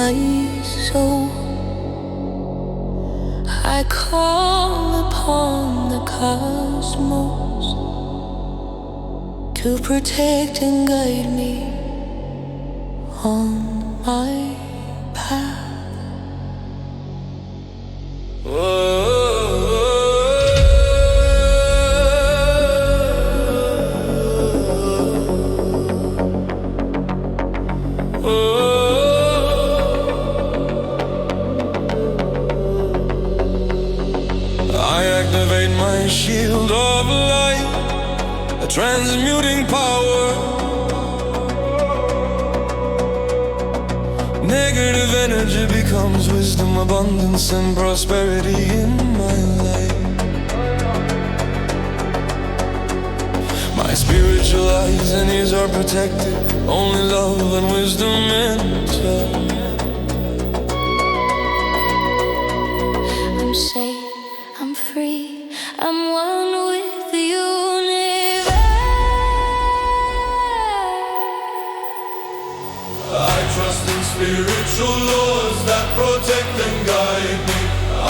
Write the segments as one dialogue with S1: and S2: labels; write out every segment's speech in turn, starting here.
S1: my soul. I call upon the cosmos to protect and guide me on my path.
S2: I activate my shield of light, a transmuting power. Negative energy becomes wisdom, abundance, and prosperity in my life. My spiritual eyes and ears are protected, only love and wisdom enter.
S1: I'm safe, I'm free, I'm one with the universe.
S2: I trust in spiritual laws that protect and guide me.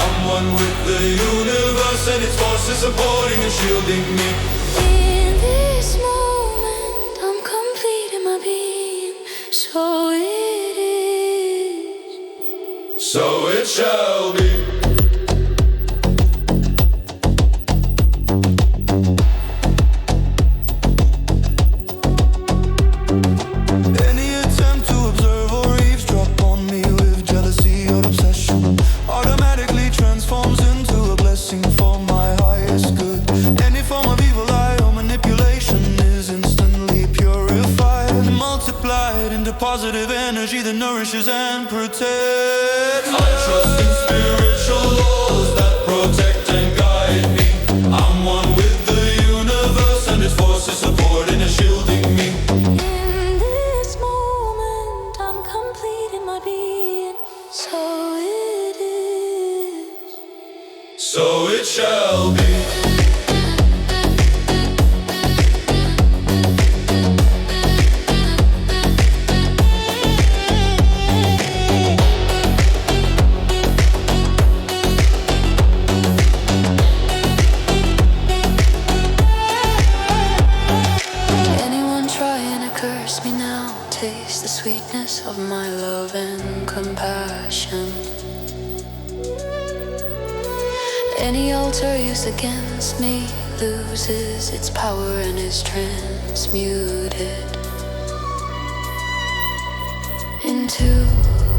S2: I'm one with the universe and its forces supporting and shielding me.
S1: In this moment, I'm complete in my being, so it is.
S2: So it shall be. Any attempt to observe or eavesdrop on me with jealousy or obsession automatically transforms into a blessing for my highest good. Any form of evil eye or manipulation is instantly purified and multiplied into positive energy that nourishes and protects. I trust in spiritual laws that protect and guide me. I'm one with the universe and its forces supporting and shielding me.
S1: In this moment, I'm complete in my being, so it is.
S2: So it shall be.
S1: Anyone trying to curse me now, taste the sweetness of my love and compassion. Any altar used against me loses its power and is transmuted into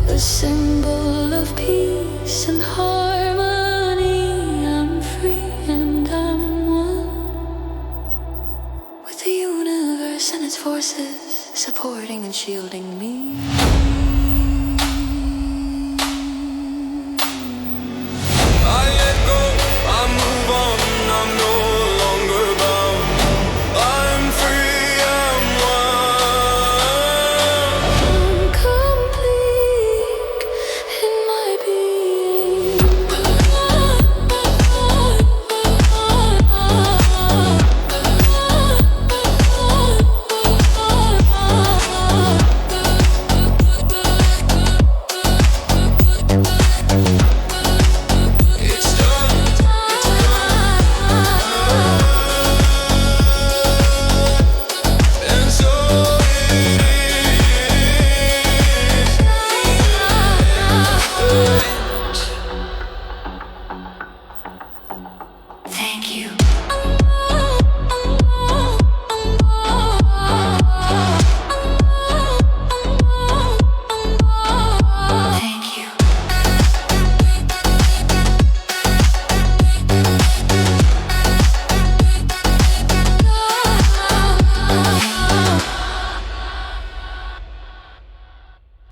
S1: a symbol of peace and harmony. I'm free and I'm one with the universe and its forces supporting and shielding me.